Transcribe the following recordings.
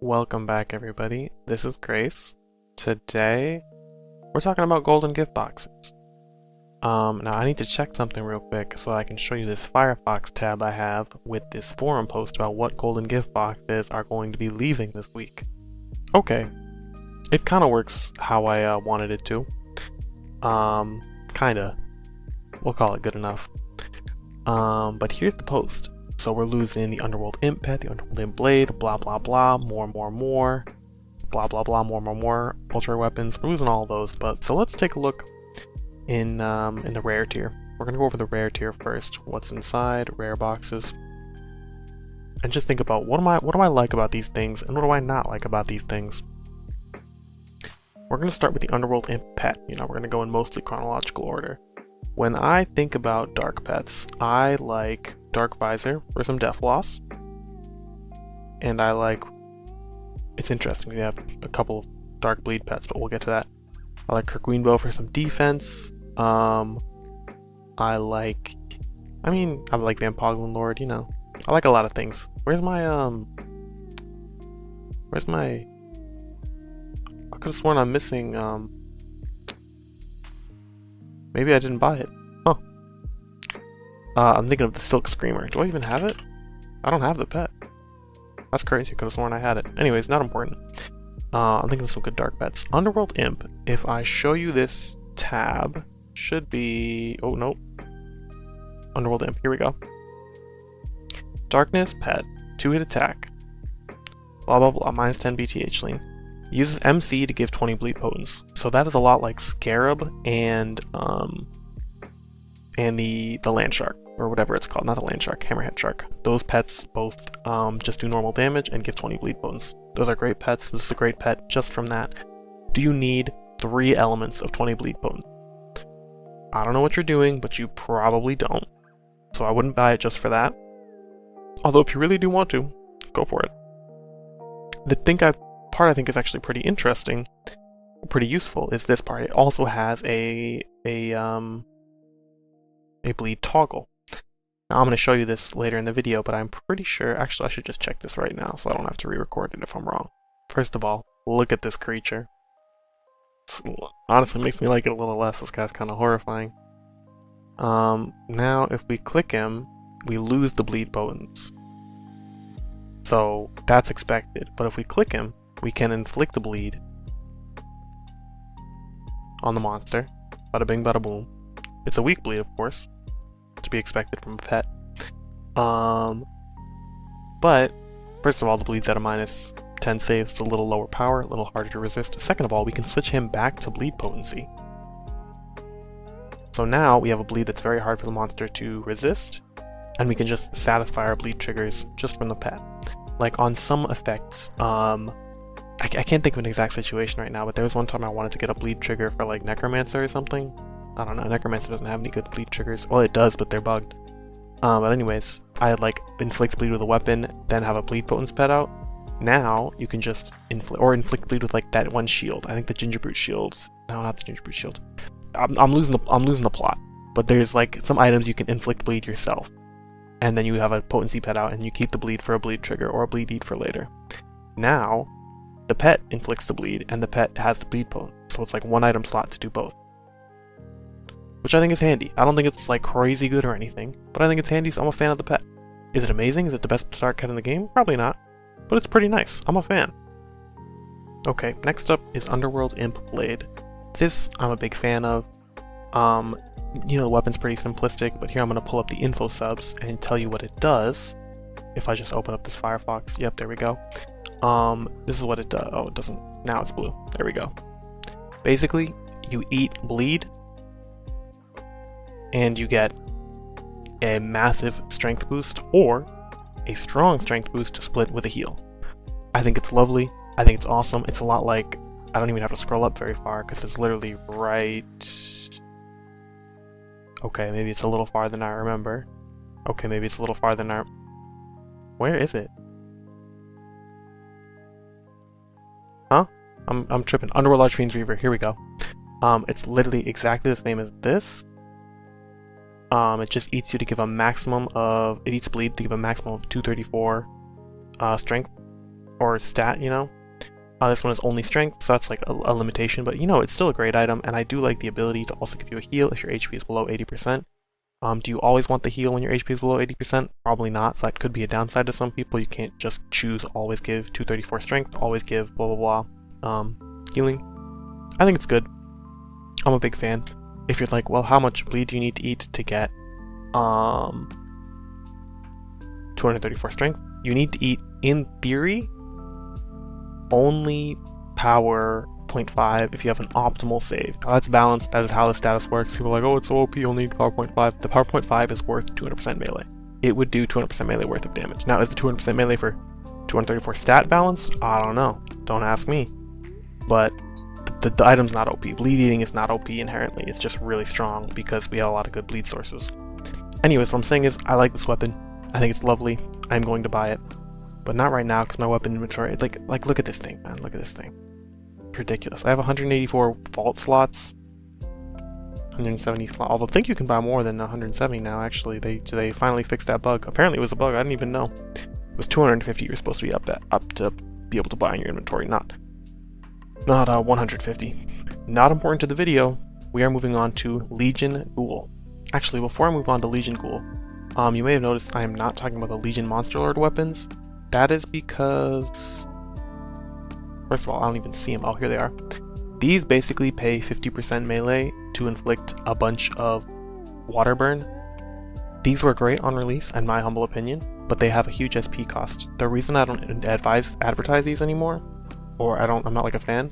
Welcome back, everybody. This is Grace. Today, we're talking about golden gift boxes. Now I need to check something real quick so that I can show you this Firefox tab I have with this forum post about what golden gift boxes are going to be leaving this week. Okay, it kind of works how I wanted it to. Kinda. We'll call it good enough. But here's the post. So we're losing the Underworld Imp pet, the Underworld Imp Blade, blah blah blah, more, blah blah blah, more, ultra weapons. We're losing all of those, but so let's take a look in the rare tier. We're gonna go over the rare tier first. What's inside, rare boxes, and just think about what do I like about these things, and what do I not like about these things. We're gonna start with the Underworld Imp pet. We're gonna go in mostly chronological order. When I think about dark pets, I like Dark Visor for some death loss, and I like, it's interesting, we have a couple of dark bleed pets, but we'll get to that. I like Kirkweenbow for some defense. I like Vampoglan Lord, I like a lot of things. Where's my I could have sworn I'm missing, maybe I didn't buy it. Huh. I'm thinking of the Silk Screamer. Do I even have it? I don't have the pet. That's crazy. I could have sworn I had it. Anyways, not important. I'm thinking of some good dark pets. Underworld Imp. If I show you this tab, should be... Oh, nope. Underworld Imp. Here we go. Darkness pet. 2-hit attack. Blah, blah, blah. Minus 10 BTH lean. Uses MC to give 20 bleed potence. So that is a lot like Scarab and the land shark, or whatever it's called. Not the land shark, hammerhead shark. Those pets both just do normal damage and give 20 bleed potence. Those are great pets. This is a great pet just from that. Do you need 3 elements of 20 bleed potence? I don't know what you're doing, but you probably don't. So I wouldn't buy it just for that. Although if you really do want to, go for it. The part I think is actually pretty interesting, pretty useful, is this part. It also has a bleed toggle. Now, I'm going to show you this later in the video, but I'm pretty sure, actually I should just check this right now so I don't have to re-record it if I'm wrong. First of all, look at this creature. Honestly makes me like it a little less. This guy's kind of horrifying. Now if we click him, we lose the bleed potence. So that's expected, but if we click him, we can inflict the bleed on the monster. Bada bing, bada boom. It's a weak bleed, of course, to be expected from a pet. But first of all, the bleed's at a minus 10 save, it's a little lower power, a little harder to resist. Second of all, we can switch him back to bleed potency. So now we have a bleed that's very hard for the monster to resist, and we can just satisfy our bleed triggers just from the pet. Like on some effects, I can't think of an exact situation right now, but there was one time I wanted to get a bleed trigger for like Necromancer or something. I don't know, Necromancer doesn't have any good bleed triggers. Well, it does, but they're bugged. But anyways, I had like inflict bleed with a weapon, then have a bleed potence pet out. Now you can just inflict bleed with like that one shield. I think the Gingerbrute shields. No, not the Gingerbrute shield. I'm losing the plot. But there's like some items you can inflict bleed yourself, and then you have a potency pet out, and you keep the bleed for a bleed trigger or a bleed eat for later. Now the pet inflicts the bleed, and the pet has the bleed potent, so it's like one item slot to do both, which I think is handy. I don't think it's like crazy good or anything, but I think it's handy, so I'm a fan of the pet. Is it amazing? Is it the best dark pet in the game? Probably not, but it's pretty nice. I'm a fan. Okay, next up is Underworld Imp Blade. This I'm a big fan of. The weapon's pretty simplistic, but here I'm going to pull up the info subs and tell you what it does. If I just open up this Firefox, yep, there we go. This is what it does. Oh, it doesn't. Now it's blue. There we go. Basically, you eat bleed, and you get a massive strength boost or a strong strength boost to split with a heal. I think it's lovely. I think it's awesome. It's a lot like, I don't even have to scroll up very far because it's literally right... Okay, maybe it's a little farther than I remember. Okay, maybe it's a little farther than I... Where is it? Huh? I'm tripping. Underworld Archfiend's Reaver. Here we go. It's literally exactly the same as this. It just eats you to give a maximum of... It eats bleed to give a maximum of 234 strength. or stat, you know. This one is only strength, so that's like a limitation, but you know, it's still a great item, and I do like the ability to also give you a heal if your HP is below 80%. Do you always want the heal when your HP is below 80%? Probably not, so that could be a downside to some people. You can't just choose always give 234 strength, always give blah blah blah healing. I think it's good. I'm a big fan. If you're like, well, how much bleed do you need to eat to get 234 strength? You need to eat, in theory, only power 0.5 if you have an optimal save. Now that's balanced, that is how the status works. People are like, oh, it's so OP, you only need power 0.5. The power 0.5 is worth 200% melee. It would do 200% melee worth of damage. Now, is the 200% melee for 234 stat balanced? I don't know. Don't ask me. But the item's not OP. Bleed eating is not OP inherently. It's just really strong because we have a lot of good bleed sources. Anyways, what I'm saying is, I like this weapon. I think it's lovely. I'm going to buy it. But not right now because my weapon inventory, like look at this thing, man. Look at this thing. Ridiculous. I have 184 vault slots. 170 slots. Although I think you can buy more than 170 now, actually. They finally fixed that bug. Apparently it was a bug. I didn't even know. It was 250 you're supposed to be up to be able to buy in your inventory, not 150. Not important to the video. We are moving on to Legion Ghoul. Actually, before I move on to Legion Ghoul, you may have noticed I am not talking about the Legion Monster Lord weapons. That is because, first of all, I don't even see them. Oh, here they are. These basically pay 50% melee to inflict a bunch of water burn. These were great on release, in my humble opinion, but they have a huge SP cost. The reason I don't advertise these anymore, or I'm not like a fan,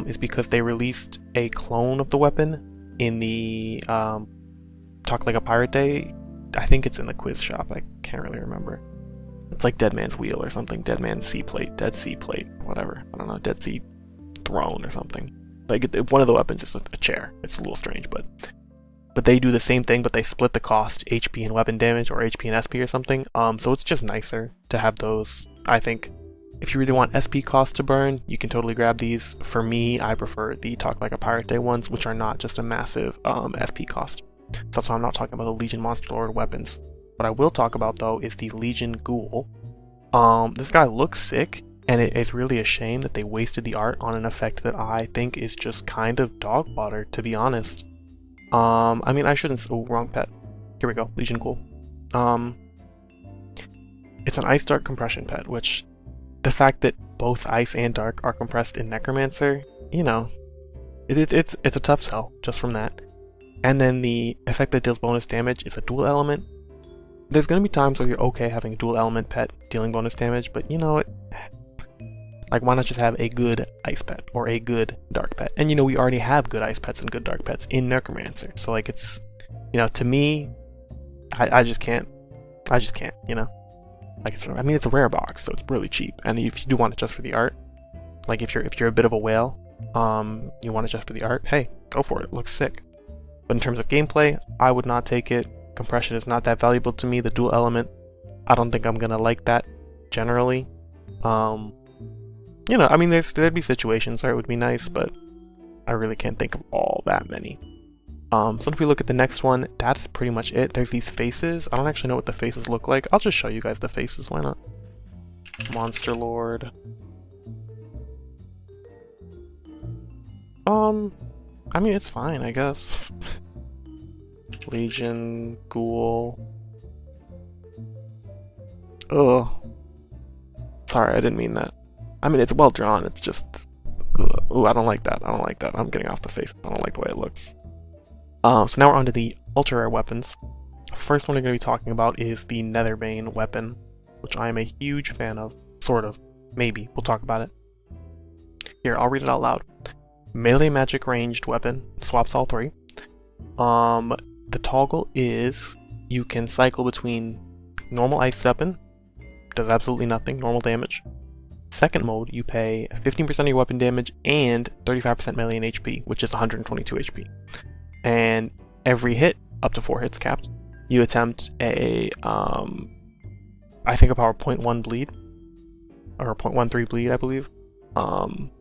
is because they released a clone of the weapon in the Talk Like a Pirate Day. I think it's in the quiz shop. I can't really remember. It's like Dead Man's Wheel or something. Dead Man's Sea Plate, Dead Sea Plate, whatever. I don't know, Dead Sea Throne or something. Like one of the weapons is a chair. It's a little strange, but they do the same thing, but they split the cost, HP and weapon damage, or HP and SP or something. So it's just nicer to have those. I think if you really want SP cost to burn, you can totally grab these. For me, I prefer the Talk Like a Pirate Day ones, which are not just a massive SP cost. So that's why I'm not talking about the Legion Monster Lord weapons. What I will talk about, though, is the Legion Ghoul. This guy looks sick, and it is really a shame that they wasted the art on an effect that I think is just kind of dog water, to be honest. I mean, I shouldn't... Oh, wrong pet. Here we go, Legion Ghoul. It's an Ice Dark Compression pet, which... the fact that both Ice and Dark are compressed in Necromancer, you know, it's a tough sell, just from that. And then the effect that deals bonus damage is a dual element. There's going to be times where you're okay having a dual element pet dealing bonus damage, but you know what? Like, why not just have a good ice pet or a good dark pet? And you know, we already have good ice pets and good dark pets in Necromancer. So like, it's, you know, to me, I just can't, you know? Like, it's a rare box, so it's really cheap. And if you do want it just for the art, like if you're a bit of a whale, you want it just for the art, hey, go for it. It looks sick. But in terms of gameplay, I would not take it. Compression is not that valuable to me. The dual element, I don't think I'm gonna like that generally. You know, I mean, there'd be situations where it would be nice, but I really can't think of all that many. So if we look at the next one, that is pretty much it. There's these faces. I don't actually know what the faces look like. I'll just show you guys the faces. Why not? Monster Lord. I mean, it's fine, I guess. Legion, Ghoul. Ugh. Sorry, I didn't mean that. I mean, it's well drawn, it's just... Ooh, I don't like that. I don't like that. I'm getting off the face. I don't like the way it looks. So now we're on to the ultra rare weapons. First one we're going to be talking about is the Netherbane weapon, which I am a huge fan of. Sort of. Maybe. We'll talk about it. Here, I'll read it out loud. Melee magic ranged weapon. Swaps all three. The toggle is you can cycle between normal ice weapon, does absolutely nothing, normal damage. Second mode, you pay 15% of your weapon damage and 35% melee and HP, which is 122 HP. And every hit, up to 4 hits capped, you attempt a, I think a power 0.1 bleed, or 0.13 bleed, I believe. And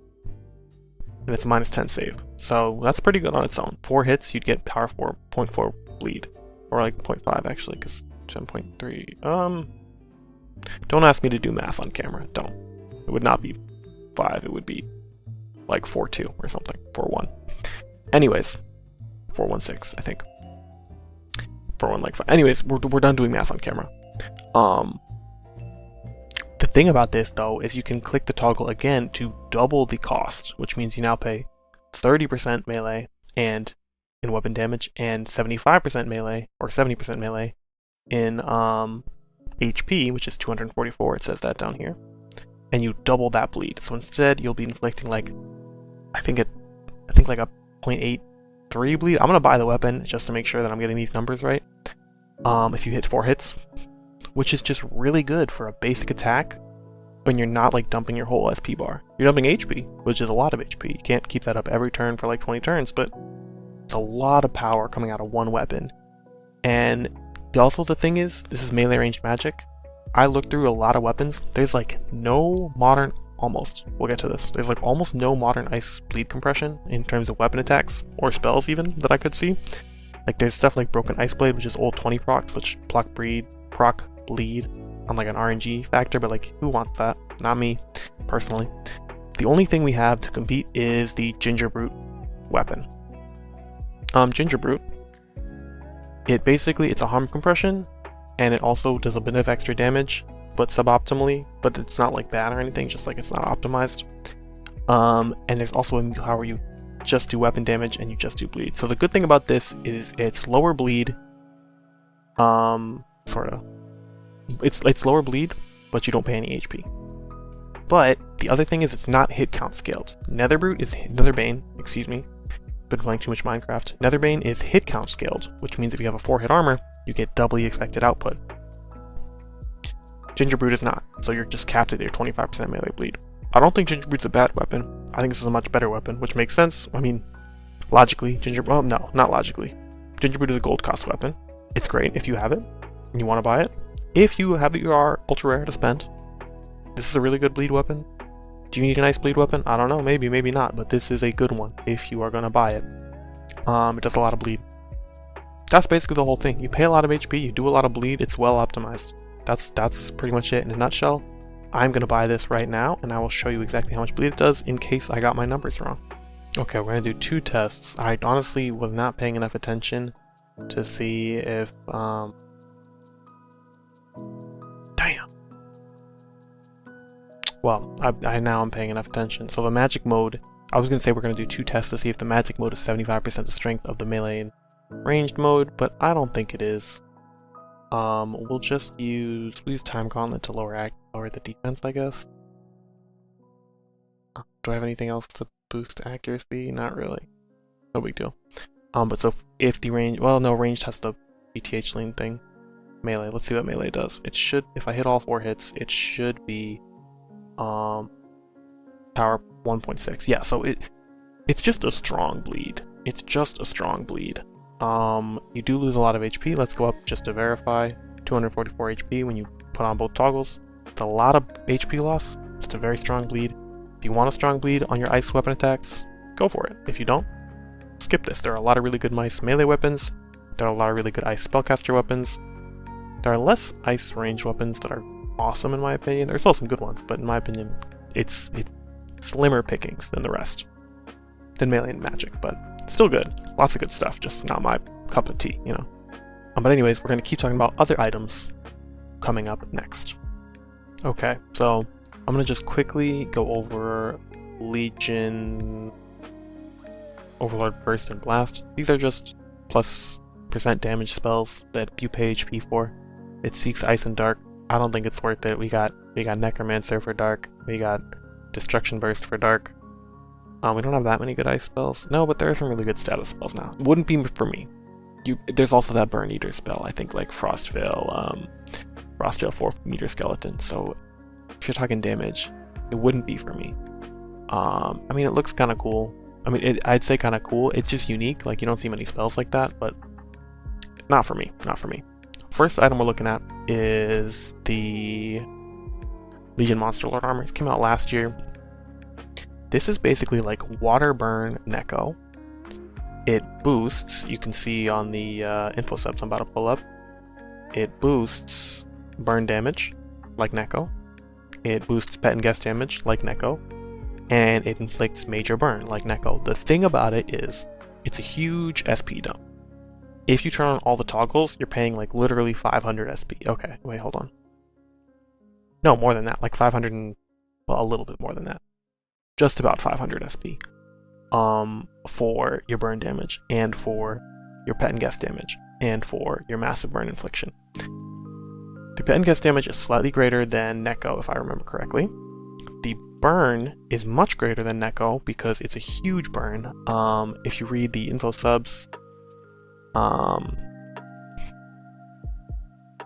it's a -10 save. So that's pretty good on its own. 4 hits, you'd get power 4.4 bleed. Or like 0.5 actually, because 10.3. Don't ask me to do math on camera. Don't. It would not be 5, it would be like 4-2 or something, 4-1. Anyways, 4-1-6, I think. 4-1 like 5. Anyways, we're done doing math on camera. The thing about this though is you can click the toggle again to double the cost, which means you now pay 30% melee and in weapon damage and 75% melee or 70% melee in HP, which is 244. It says that down here, and you double that bleed. So instead, you'll be inflicting like I think like a 0.83 bleed. I'm gonna buy the weapon just to make sure that I'm getting these numbers right. If you hit 4 hits, which is just really good for a basic attack when you're not like dumping your whole SP bar. You're dumping HP, which is a lot of HP. You can't keep that up every turn for like 20 turns, but it's a lot of power coming out of one weapon. And also the thing is, this is melee ranged magic. I looked through a lot of weapons. There's like no modern, we'll get to this. There's like almost no modern ice bleed compression in terms of weapon attacks or spells even that I could see. Like there's stuff like Broken Ice Blade, which is old 20 procs, which proc bleed on like an RNG factor, but like who wants that? Not me, personally. The only thing we have to compete is the Ginger Brute weapon. Ginger Brute, it's a harm compression, and it also does a bit of extra damage, but suboptimally, but it's not like bad or anything, just like it's not optimized. And there's also a power where you just do weapon damage and you just do bleed. So the good thing about this is it's lower bleed, sort of. It's lower bleed, but you don't pay any HP. But the other thing is it's not hit count scaled. Netherbane, excuse me, been playing too much Minecraft. Netherbane is hit count scaled, which means if you have a 4-hit armor, you get double the expected output. Ginger Brute is not, so you're just capped at your 25% melee bleed. I don't think Ginger Brute's a bad weapon. I think this is a much better weapon, which makes sense. I mean, logically, well, no, not logically. Ginger Brute is a gold cost weapon. It's great if you have it and you want to buy it. If you are ultra rare to spend, this is a really good bleed weapon. Do you need a nice bleed weapon? I don't know, maybe not, but this is a good one if you are going to buy it. It does a lot of bleed. That's basically the whole thing. You pay a lot of HP, you do a lot of bleed, it's well optimized. That's pretty much it in a nutshell. I'm going to buy this right now, and I will show you exactly how much bleed it does in case I got my numbers wrong. Okay, we're going to do 2 tests. I honestly was not paying enough attention to see if... Damn! Well, I now I'm paying enough attention. So the magic mode, I was going to say we're going to do 2 tests to see if the magic mode is 75% the strength of the melee and ranged mode, but I don't think it is. We'll just use Time Gauntlet to lower the defense, I guess. Do I have anything else to boost accuracy? Not really. No big deal. But so if the range, well, no, ranged has the ETH lean thing. Melee, let's see what melee does. It should, if I hit all 4 hits, it should be, power 1.6. Yeah, so it's just a strong bleed. It's just a strong bleed. You do lose a lot of HP. Let's go up just to verify. 244 HP when you put on both toggles. It's a lot of HP loss. It's a very strong bleed. If you want a strong bleed on your ice weapon attacks, go for it. If you don't, skip this. There are a lot of really good ice melee weapons. There are a lot of really good ice spellcaster weapons. There are less ice range weapons that are awesome in my opinion. There's still some good ones, but in my opinion, it's slimmer pickings than the rest. Than melee and magic, but still good. Lots of good stuff, just not my cup of tea, you know. But anyways, we're going to keep talking about other items coming up next. Okay, so I'm going to just quickly go over Legion, Overlord Burst, and Blast. These are just plus % damage spells that you pay HP for. It seeks Ice and Dark. I don't think it's worth it. We got Necromancer for Dark. We got Destruction Burst for Dark. We don't have that many good ice spells. No, but there are some really good status spells now. Wouldn't be for me. There's also that Burn Eater spell, I think, like Frostveil 4-meter skeleton. So if you're talking damage, it wouldn't be for me. I mean, it looks kind of cool. I mean, I'd say kind of cool. It's just unique. Like, you don't see many spells like that, but not for me. Not for me. First item we're looking at is the Legion Monster Lord armor. It came out last year. This is basically like Water Burn Neko. It boosts, you can see on the info subs I'm about to pull up, it boosts burn damage, like Neko. it boosts pet and guest damage, like Neko, and it inflicts major burn, like Neko. The thing about it is, it's a huge SP dump. If you turn on all the toggles, you're paying like literally 500 SP. Okay, wait, hold on. No, more than that, like 500 and, well, a little bit more than that. Just about 500 SP. For your burn damage, and for your pet and guest damage, and for your massive burn infliction. The pet and guest damage is slightly greater than Neko, if I remember correctly. The burn is much greater than Neko because it's a huge burn. If you read the info subs,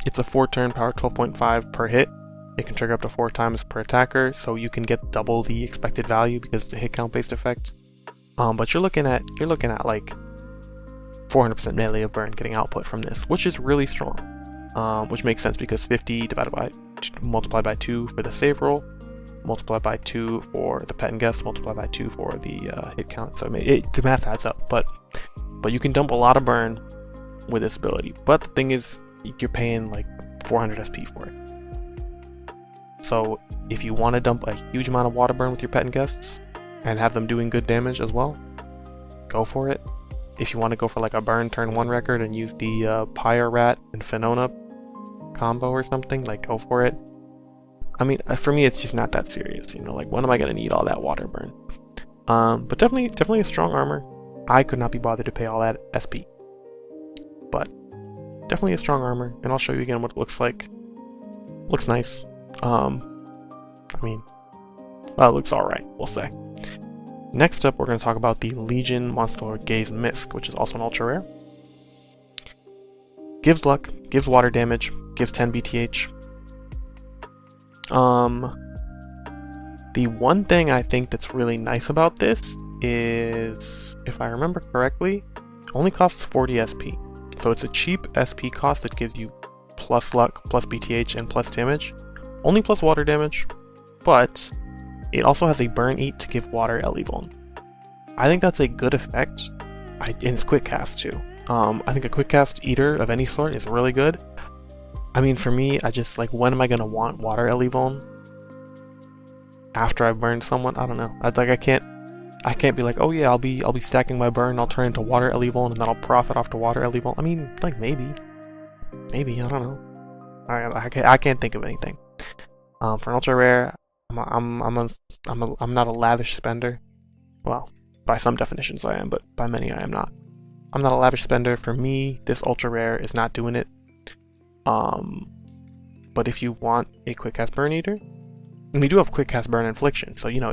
it's a 4-turn power 12.5 per hit. It can trigger up to 4 times per attacker, so you can get double the expected value because it's a hit count based effect. But you're looking at like 400% melee of burn getting output from this, which is really strong. Which makes sense because 50 multiplied by 2 for the save roll, multiplied by 2 for the pet and guest, multiplied by 2 for the hit count. So the math adds up, but you can dump a lot of burn with this ability. But the thing is, you're paying like 400 SP for it. So if you want to dump a huge amount of water burn with your pet and guests and have them doing good damage as well, go for it. If you want to go for like a burn turn 1 record and use the Pyre Rat and Finona combo or something, like go for it. I mean, for me, it's just not that serious, you know, like when am I going to need all that water burn? But definitely a strong armor. I could not be bothered to pay all that SP. But definitely a strong armor, and I'll show you again what it looks like. Looks nice. I mean, well, it looks alright, we'll say. Next up, we're going to talk about the Legion Monster Lord Gaze Misk, which is also an ultra rare. Gives luck, gives water damage, gives 10 BTH. The one thing I think that's really nice about this is, if I remember correctly, only costs 40 SP. So it's a cheap SP cost that gives you plus luck, plus BTH, and plus damage. Only plus water damage, but it also has a burn eat to give water Elevon. I think that's a good effect, and it's quick cast too. I think a quick cast eater of any sort is really good. I mean, for me, I just like, when am I gonna want water Elevon? After I've burned someone? I don't know. I can't be like, oh yeah, I'll be stacking my burn, I'll turn into water Elevon, and then I'll profit off to water Elevon. I mean, like maybe, I don't know. I can't think of anything. For an ultra rare, I'm not a lavish spender. Well, by some definitions I am, but by many I am not. I'm not a lavish spender. For me, this ultra rare is not doing it. But if you want a quick cast burn eater, and we do have quick cast burn infliction, so you know,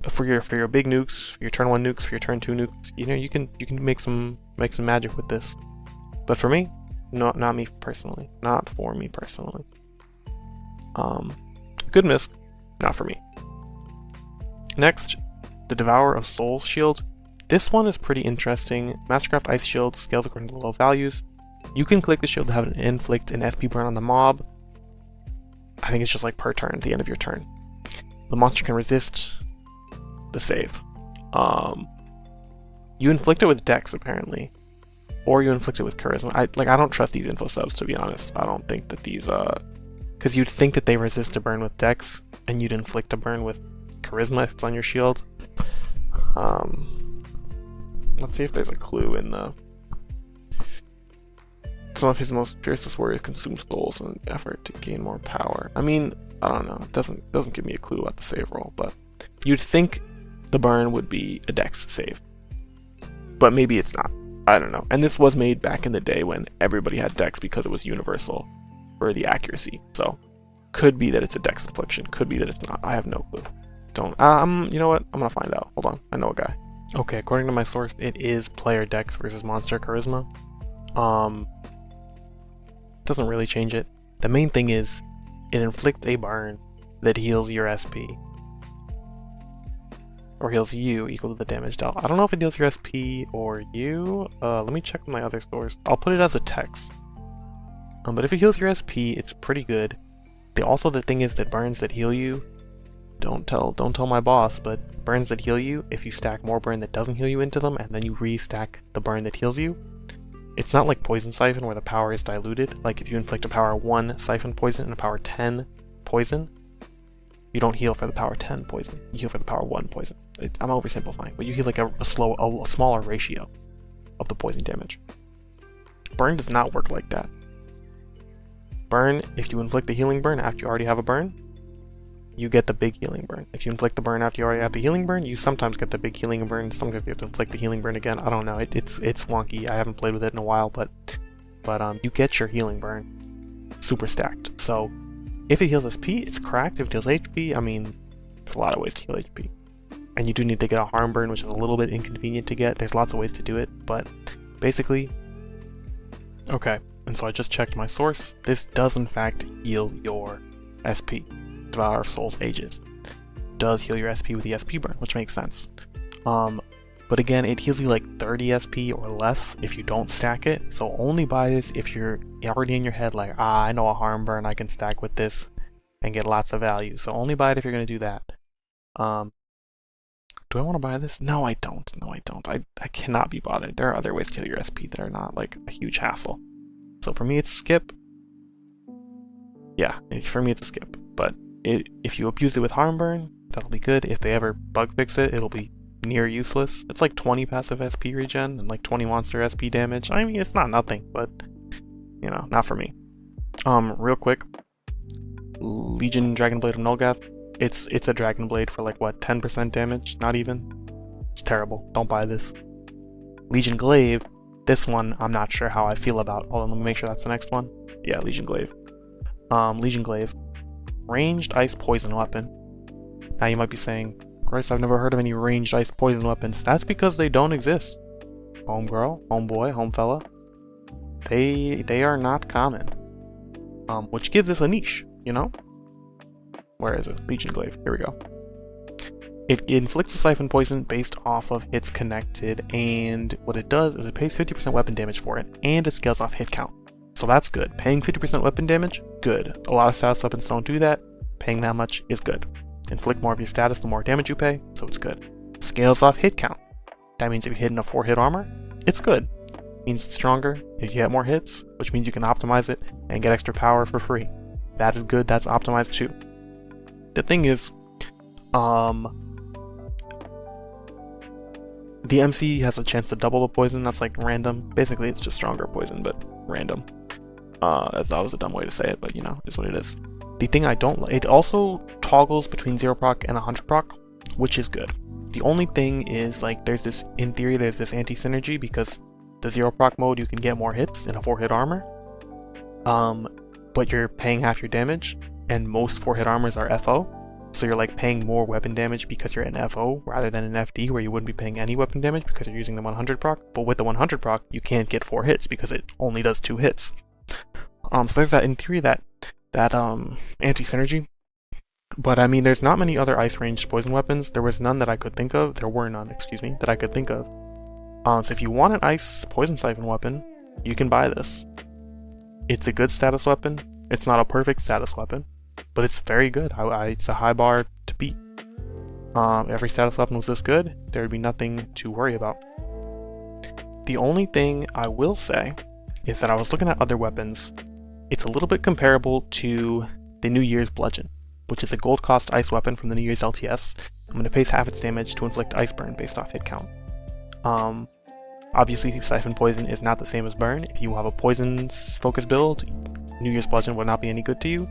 for your big nukes, for your turn 1 nukes, for your turn 2 nukes, you know, you can make some magic with this. But for me, not me personally, not for me personally. Good miss, not for me. Next, the Devourer of Souls shield. This one is pretty interesting. Mastercraft Ice Shield scales according to low values. You can click the shield to have it inflict an SP burn on the mob. I think it's just like per turn, at the end of your turn. The monster can resist the save. You inflict it with Dex, apparently. Or you inflict it with Charisma. I don't trust these info subs, to be honest. I don't think that these, because you'd think that they resist a burn with Dex, and you'd inflict a burn with Charisma if it's on your shield. Let's see if there's a clue in the... Some of his most fiercest warriors consume souls in an effort to gain more power. I mean, I don't know. It doesn't give me a clue about the save roll, but you'd think the burn would be a Dex save. But maybe it's not. I don't know. And this was made back in the day when everybody had Dex because it was universal for the accuracy. So, could be that it's a Dex infliction. Could be that it's not. I have no clue. You know what? I'm gonna find out. Hold on. I know a guy. Okay, according to my source, it is player Dex versus monster Charisma. Doesn't really change it. The main thing is, it inflicts a burn that heals your SP. Or heals you equal to the damage dealt. I don't know if it deals your SP or you. Let me check my other source. I'll put it as a text. But if it heals your SP, it's pretty good. The thing is that burns that heal you, don't tell my boss, but burns that heal you, if you stack more burn that doesn't heal you into them, and then you restack the burn that heals you, it's not like Poison Siphon where the power is diluted. Like if you inflict a power 1 Siphon poison and a power 10 poison, You don't heal for the power 10 poison. You heal for the power 1 poison. I'm oversimplifying, but you heal like a smaller ratio of the poison damage. Burn does not work like that. Burn, if you inflict the healing burn after you already have a burn, you get the big healing burn. If you inflict the burn after you already have the healing burn, you sometimes get the big healing burn. Sometimes you have to inflict the healing burn again. I don't know. It's wonky. I haven't played with it in a while, but you get your healing burn super stacked. So if it heals SP, it's cracked. If it heals HP, I mean, there's a lot of ways to heal HP. And you do need to get a harm burn, which is a little bit inconvenient to get. There's lots of ways to do it, but basically, okay. And so I just checked my source. This does in fact heal your SP. Devourer of Souls Ages does heal your SP with the SP burn, which makes sense. But again, it heals you like 30 SP or less if you don't stack it. So only buy this if you're already in your head like, I know a harm burn I can stack with this and get lots of value. So only buy it if you're going to do that. Do I want to buy this? No, I don't. No, I don't. I cannot be bothered. There are other ways to heal your SP that are not like a huge hassle. So for me, it's a skip. Yeah, for me, it's a skip. But if you abuse it with harm burn, that'll be good. If they ever bug fix it, it'll be near useless. It's like 20 passive SP regen and like 20 monster SP damage. I mean, it's not nothing, but you know, not for me. Real quick, Legion Dragonblade of Nulgath. It's a Dragon Blade for like what, 10% damage? Not even. It's terrible. Don't buy this. Legion Glaive. This one, I'm not sure how I feel about. Hold on, let me make sure that's the next one. Yeah, Legion Glaive. Legion Glaive. Ranged ice poison weapon. Now you might be saying, Christ, I've never heard of any ranged ice poison weapons. That's because they don't exist. Homegirl, homeboy, homefella. They are not common. Which gives us a niche, you know? Where is it? Legion Glaive. Here we go. It inflicts a siphon poison based off of hits connected, and what it does is it pays 50% weapon damage for it, and it scales off hit count. So that's good. Paying 50% weapon damage, good. A lot of status weapons don't do that. Paying that much is good. Inflict more of your status the more damage you pay, so it's good. Scales off hit count. That means if you're hitting a 4-hit armor, it's good. Means it's stronger if you get more hits, which means you can optimize it and get extra power for free. That is good, that's optimized too. The thing is, the MC has a chance to double the poison. That's like random. Basically, it's just stronger poison, but random. That was a dumb way to say it, but you know, is what it is. The thing I don't like, it also toggles between 0 proc and 100 proc, which is good. The only thing is, like, in theory, there's this anti-synergy because the 0 proc mode, you can get more hits in a 4-hit armor. But you're paying half your damage, and most 4-hit armors are FO. So you're like paying more weapon damage because you're in FO rather than in FD, where you wouldn't be paying any weapon damage because you're using the 100 proc. But with the 100 proc, you can't get 4 hits because it only does 2 hits. So there's that, in theory, that anti-synergy. But I mean, there's not many other ice ranged poison weapons. There was none that I could think of. There were none, excuse me, that I could think of. So if you want an ice poison siphon weapon, you can buy this. It's a good status weapon. It's not a perfect status weapon, but it's very good. It's a high bar to beat. Every status weapon was this good, there would be nothing to worry about. The only thing I will say is that I was looking at other weapons. It's a little bit comparable to the New Year's Bludgeon, which is a gold cost ice weapon from the New Year's LTS. I'm going to pay half its damage to inflict ice burn based off hit count. Obviously, Siphon Poison is not the same as Burn. If you have a poison focus build, New Year's Bludgeon would not be any good to you.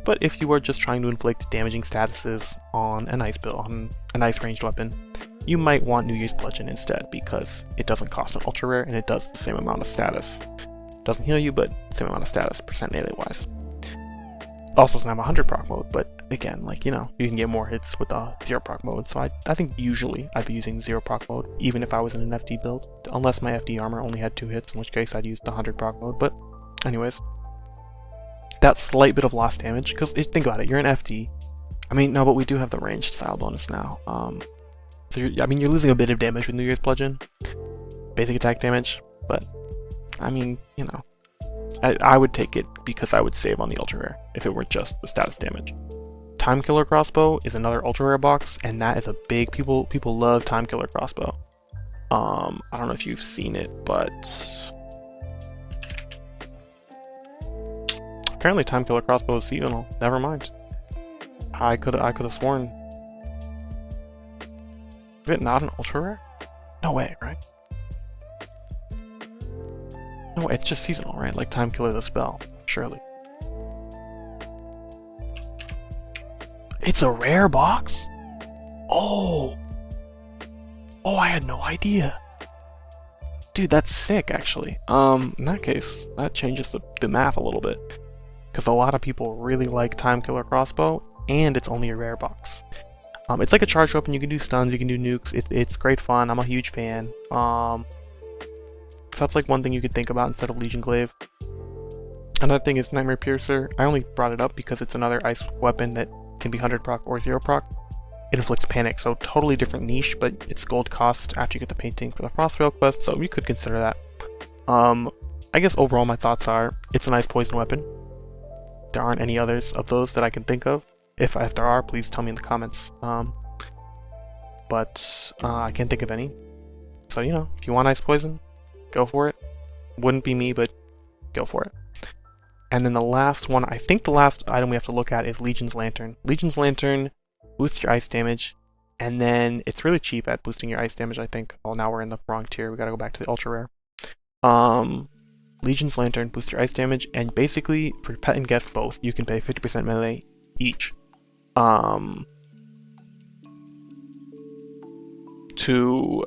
But if you are just trying to inflict damaging statuses on an ice build, on an ice ranged weapon, you might want New Year's Bludgeon instead because it doesn't cost an ultra rare and it does the same amount of status. Doesn't heal you, but same amount of status percent melee wise. Also doesn't have a 100 proc mode, but again, like, you know, you can get more hits with a 0 proc mode, so I think usually I'd be using 0 proc mode, even if I was in an FD build, unless my FD armor only had 2 hits, in which case I'd use the 100 proc mode. But anyways, that slight bit of lost damage, because think about it, you're in FD. I mean, no, but we do have the ranged style bonus now. So you're losing a bit of damage with New Year's Bludgeon, basic attack damage, but I mean, you know, I would take it because I would save on the ultra rare if it were just the status damage. Time Killer Crossbow is another ultra rare box, and that is a big people love Time Killer Crossbow. I don't know if you've seen it, but apparently Time Killer Crossbow is seasonal. Never mind. I could have sworn. Is it not an ultra rare? No way, right? No, it's just seasonal, right? Like Time Killer the spell, surely. It's a rare box? Oh! Oh, I had no idea. Dude, that's sick, actually. In that case, that changes the math a little bit. Because a lot of people really like Time Killer Crossbow, and it's only a rare box. It's like a charge weapon. You can do stuns, you can do nukes. It's great fun. I'm a huge fan. So that's like one thing you could think about instead of Legion Glaive. Another thing is Nightmare Piercer. I only brought it up because it's another ice weapon that can be 100 proc or 0 proc. It inflicts panic, so totally different niche, but it's gold cost after you get the painting for the Frostveil quest, so you could consider that. I guess overall my thoughts are, it's a nice poison weapon. There aren't any others of those that I can think of. If there are, please tell me in the comments. But I can't think of any. So, you know, if you want ice poison, go for it. Wouldn't be me, but go for it. And then the last one, I think the last item we have to look at is Legion's Lantern. Legion's Lantern boosts your ice damage, and then it's really cheap at boosting your ice damage, I think. Oh, now we're in the wrong tier. We gotta go back to the ultra rare. Legion's Lantern boosts your ice damage, and basically, for pet and guest both, you can pay 50% melee each. To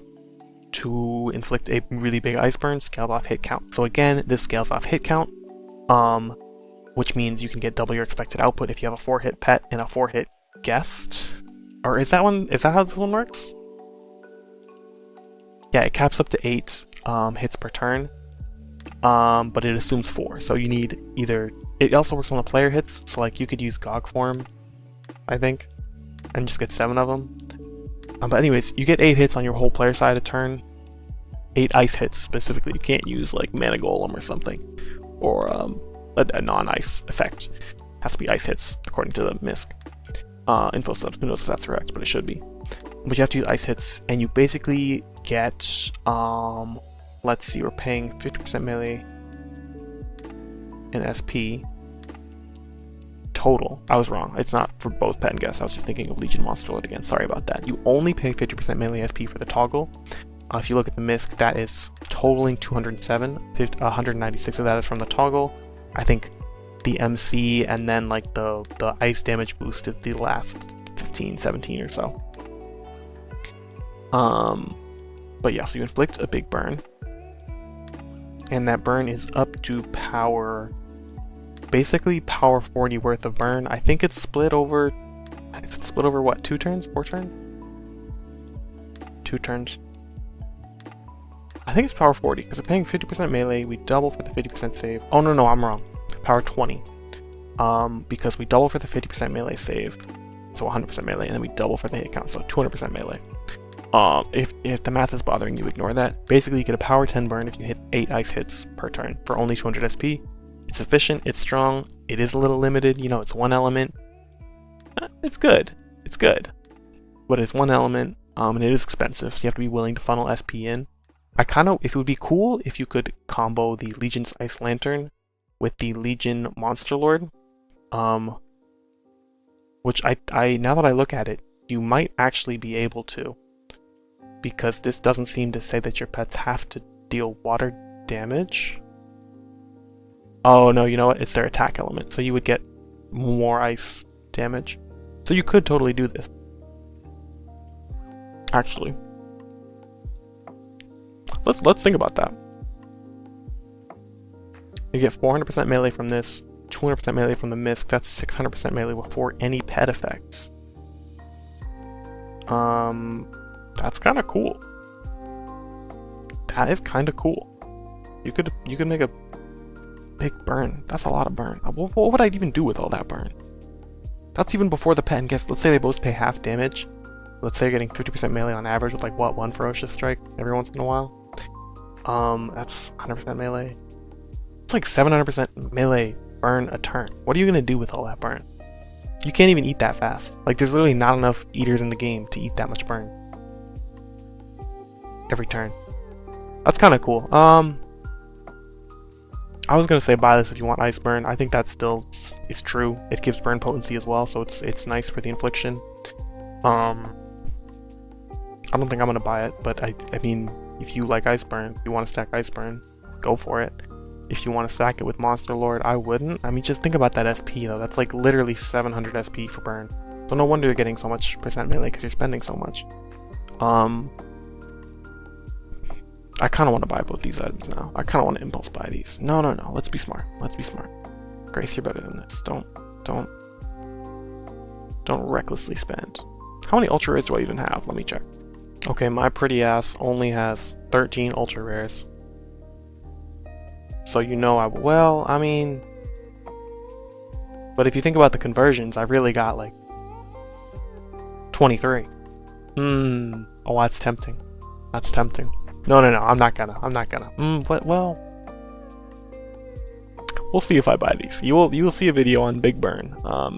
inflict a really big ice burn, scaled off hit count. So again, this scales off hit count, which means you can get double your expected output if you have a 4-hit pet and a 4-hit guest. Or is that how this one works? Yeah, it caps up to 8 hits per turn, but it assumes 4. So you need either. It also works on the player hits, so like you could use Gog form, I think, and just get 7 of them. But anyways, you get 8 hits on your whole player side a turn. 8 ice hits specifically. You can't use like Mana Golem or something, or a non-ice effect. Has to be ice hits according to the MISC. Info subs, who knows if that's correct, but it should be. But you have to use ice hits, and you basically get, let's see, we're paying 50% melee in SP total. I was wrong. It's not for both pet and guest. I was just thinking of Legion Monster Lord again. Sorry about that. You only pay 50% melee SP for the toggle. If you look at the MISC, that is totaling 207. 196 of that is from the toggle. I think the MC and then like the ice damage boost is the last 15, 17 or so. But yeah, so you inflict a big burn, and that burn is up to power, basically power 40 worth of burn. I think it's split over, is it split over what, 2 turns, 4 turns? 2 turns. I think it's power 40 because we're paying 50% melee. We double for the 50% save. Oh no, I'm wrong. Power 20, because we double for the 50% melee save, so 100% melee, and then we double for the hit count, so 200% melee. If the math is bothering you, ignore that. Basically, you get a power 10 burn if you hit 8 ice hits per turn for only 200 SP. It's efficient, it's strong, it is a little limited, you know, it's 1 element. It's good, but it's 1 element, and it is expensive, so you have to be willing to funnel SP in. If it would be cool if you could combo the Legion's Ice Lantern with the Legion Monster Lord, which I now that I look at it, you might actually be able to, because this doesn't seem to say that your pets have to deal water damage. Oh no, you know what? It's their attack element, so you would get more ice damage. So you could totally do this. Actually, let's think about that. You get 400% melee from this, 200% melee from the MISC. That's 600% melee before any pet effects. That's kind of cool. That is kind of cool. You could make a big burn. That's a lot of burn. What would I even do with all that burn? That's even before the pet and guest. Let's say they both pay half damage. Let's say you're getting 50% melee on average with like what, 1 ferocious strike every once in a while. That's 100% melee. It's like 700% melee burn a turn. What are you gonna do with all that burn? You can't even eat that fast. Like, there's literally not enough eaters in the game to eat that much burn every turn. That's kind of cool. I was gonna say buy this if you want ice burn. I think that's still is true. It gives burn potency as well, so it's nice for the infliction. I don't think I'm gonna buy it, but I mean, if you like Ice Burn, if you want to stack Ice Burn, go for it. If you want to stack it with Monster Lord, I wouldn't. I mean, just think about that SP though. That's like literally 700 SP for burn. So no wonder you're getting so much percent melee because you're spending so much. I kind of want to buy both these items now. I kind of want to impulse buy these. No. Let's be smart. Let's be smart. Grace, you're better than this. Don't recklessly spend. How many ultra rares do I even have? Let me check. Okay, my pretty ass only has 13 ultra rares. So you know I mean, but if you think about the conversions, I really got like 23. Oh, that's tempting. That's tempting. No, I'm not gonna. But well, we'll see if I buy these. You will see a video on Big Burn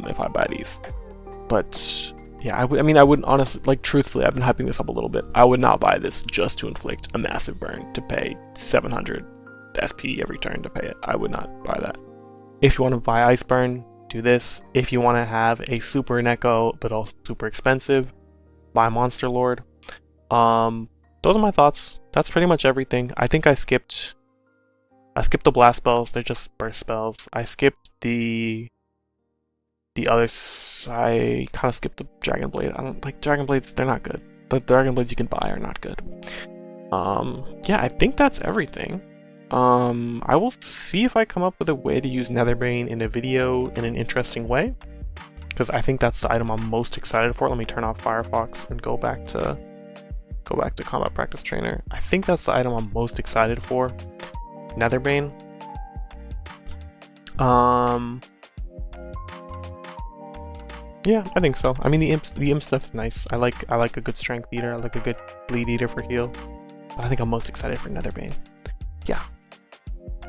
if I buy these. But yeah, I mean, I wouldn't honestly, like, truthfully, I've been hyping this up a little bit. I would not buy this just to inflict a massive burn to pay 700 SP every turn to pay it. I would not buy that. If you want to buy Ice Burn, do this. If you want to have a super Neko but also super expensive, buy Monster Lord. Those are my thoughts. That's pretty much everything. I think I skipped the blast spells. They're just burst spells. I skipped the others. I kind of skipped the Dragon Blade. I don't like Dragon Blades. They're not good. The Dragon Blades you can buy are not good. Yeah, I think that's everything. I will see if I come up with a way to use Netherbane in a video in an interesting way, because I think that's the item I'm most excited for. Let me turn off Firefox and go back to Combat Practice Trainer. I think that's the item I'm most excited for. Netherbane. Yeah, I think so. I mean, the imp stuff's nice. I like a good strength eater. I like a good bleed eater for heal. But I think I'm most excited for Netherbane. Yeah.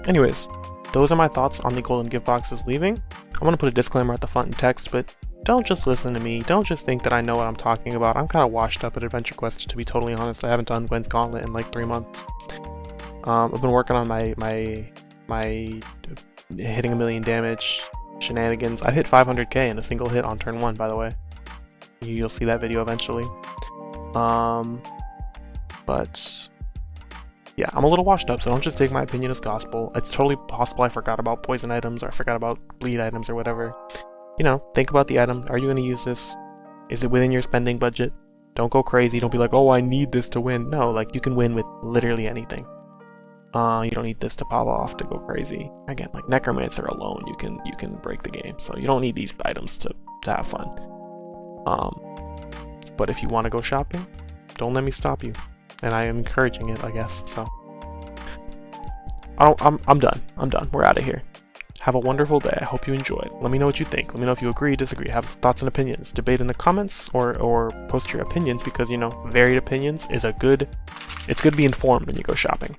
Anyways, those are my thoughts on the golden gift boxes leaving. I'm gonna put a disclaimer at the front in text, but don't just listen to me. Don't just think that I know what I'm talking about. I'm kind of washed up at Adventure Quest, to be totally honest. I haven't done Gwen's Gauntlet in like 3 months. I've been working on my hitting 1,000,000 damage shenanigans. I hit 500k in a single hit on turn 1, by the way. You'll see that video eventually. But yeah, I'm a little washed up, so don't just take my opinion as gospel. It's totally possible I forgot about poison items, or I forgot about bleed items, or whatever. You know, think about the item. Are you going to use this? Is it within your spending budget? Don't go crazy. Don't be like, oh, I need this to win. No, like, you can win with literally anything. You don't need this to pop off to go crazy. Again, like Necromancer alone, you can break the game. So you don't need these items to have fun. But if you want to go shopping, don't let me stop you. And I am encouraging it, I guess. So I'm done. We're out of here. Have a wonderful day. I hope you enjoyed. Let me know what you think. Let me know if you agree, disagree, have thoughts and opinions. Debate in the comments, or post your opinions, because, you know, varied opinions is it's good to be informed when you go shopping.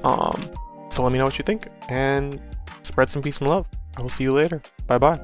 So let me know what you think, and spread some peace and love. I will see you later. Bye bye.